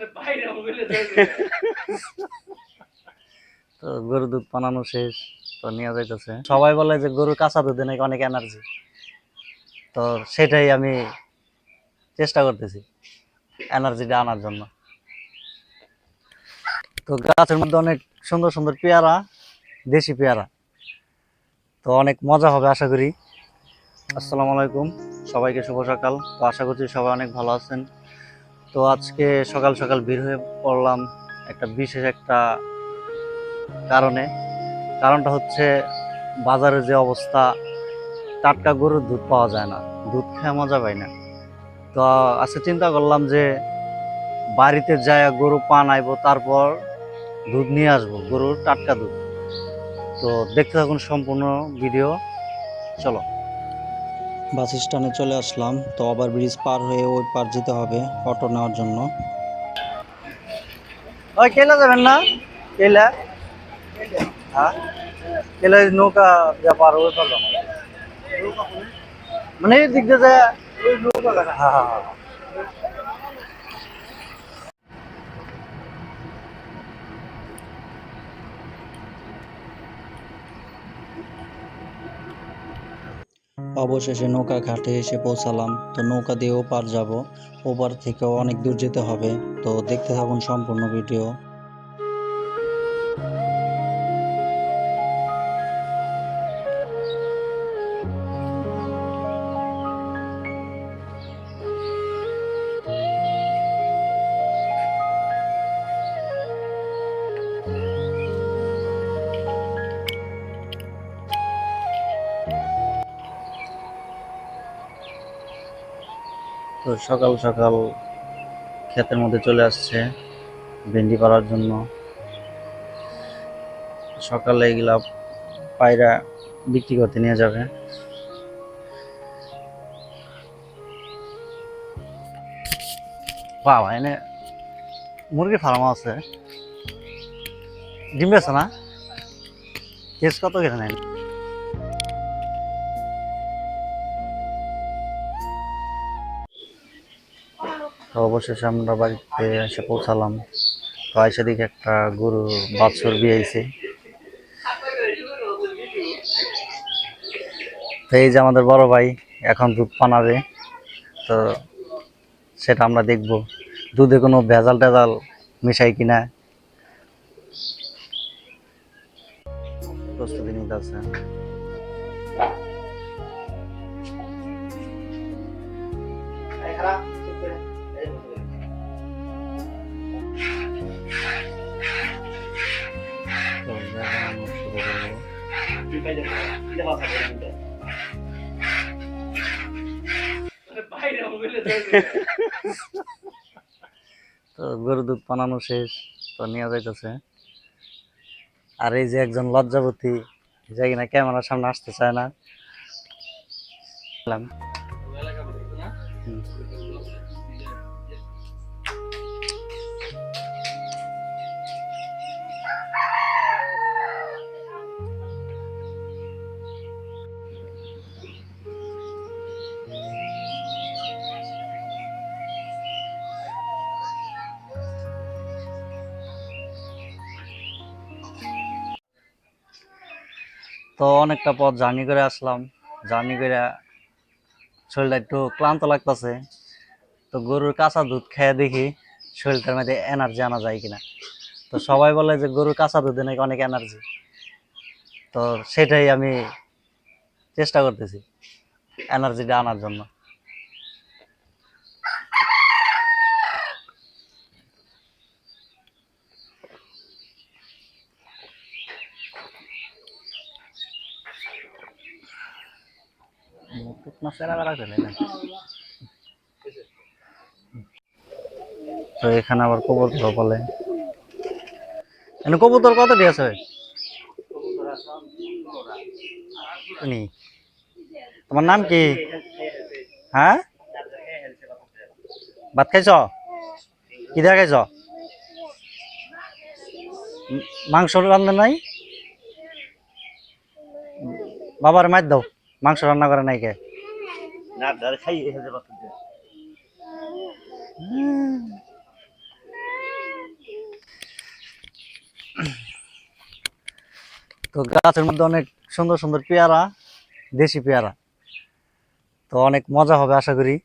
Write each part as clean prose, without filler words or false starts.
তো গরুর দুধ বানানো শেষ, তো নিয়ে যাইতেছে। সবাই বলে যে গরুর কাঁচা দুধে নাকি অনেক এনার্জি, তো সেটাই আমি চেষ্টা করতেছি এনার্জিটা আনার জন্য। তো গাছের মধ্যে অনেক সুন্দর সুন্দর পেয়ারা, দেশি পেয়ারা, তো অনেক মজা হবে আশা করি। আসসালামু আলাইকুম, সবাইকে শুভ সকাল। তো আশা করছি সবাই অনেক ভালো আছেন। তো আজকে সকাল সকাল বের হয়ে পড়লাম একটা বিশেষ একটা কারণে। কারণটা হচ্ছে বাজারের যে অবস্থা, টাটকা গরুর দুধ পাওয়া যায় না, দুধ খেয়ে মজা পাই না। তো আজকে চিন্তা করলাম যে বাড়িতে যায় গরু পান আইবো, তারপর দুধ নিয়ে আসবো, গরুর টাটকা দুধ। তো দেখতে থাকুন সম্পূর্ণ ভিডিও, চলো। বাস স্ট্যান্ডে চলে আসলাম। তো ওভার ব্রিজ পার হয়ে ওই পার যেতে হবে অটো নেওয়ার জন্য। ওই কেলা যাবেন না? কেলা? হ্যাঁ, কেলা নৌকা যা পার ওই পার যাবো। মানে এই দিক দিয়ে যায়। হ্যাঁ হ্যাঁ হ্যাঁ। অবশেষে নৌকা ঘাটে এসে পৌঁছালাম। তো নৌকা দিয়ে ওপার যাব, ওপার থেকেও অনেক দূর যেতে হবে। তো দেখতে থাকুন সম্পূর্ণ ভিডিও। তো সকাল সকাল ক্ষেতের মধ্যে চলে আসছে ভেন্ডি পাড়ার জন্য। সকালে এগুলা পায়রা বিক্রি করতে নিয়ে যাবে। বাবা, এনে মুরগির ফার্ম আছে, ডিম বেছে না? কেস কত কেটে নেন? তো অবশেষে আমরা বাড়িতে এসে পৌঁছালাম। তো এসে দিকে একটা গরু বাছুর বিয়েছে। তো এই যে আমাদের বড় ভাই এখন দুধ পানাবে, তো সেটা আমরা দেখব দুধে কোনো ভেজাল টেজাল মিশাই কিনা। প্রস্তুতি নিতে আছে। তো গরুর দুধ বানানো শেষ, তো নিয়ে যাইতেছে। আর এই যে একজন লজ্জাবতী, যে কিনা ক্যামেরার সামনে আসতে চায় না। তো অনেকটা পথ জার্নি করে আসলাম। জার্নি করে শরীরটা একটু ক্লান্ত লাগতেছে। তো গরুর কাঁচা দুধ খেয়ে দেখি শরীরটার মধ্যে এনার্জি আনা যায় কিনা। তো সবাই বলে যে গরুর কাঁচা দুধে নাকি অনেক এনার্জি, তো সেটাই আমি চেষ্টা করতেছি এনার্জিটা আনার জন্য। তো এখানে আবার কবুতর বলে। কবুতর কত দিয়ে আছে? তোমার নাম কি? হ্যাঁ, ভাত খাইছ? কি দিয়ে খাইছ? মাংস রান্না নাই? বাবার মার দাও, মাংস রান্না করে নাই কে? তো গাছের মধ্যে অনেক সুন্দর সুন্দর পেয়ারা, দেশি পেয়ারা। তো অনেক মজা হবে আশা করি।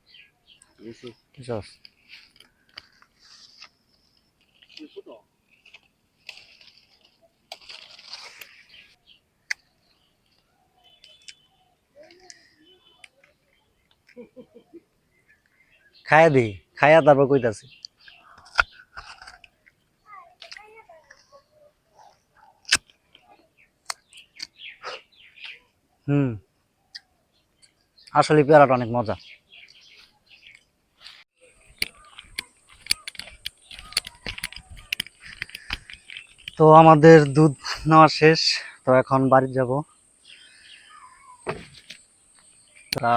বুঝছস? খায়া দিই, খায়া তারপর কইতাছি। হুম, আসলে পেয়ারাটা অনেক মজা। তো আমাদের দুধ নেওয়া শেষ, তো এখন বাড়ি যাব। তা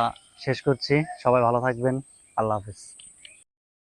শেষ করছি, সবাই ভালো থাকবেন, আল্লাহ হাফেজ।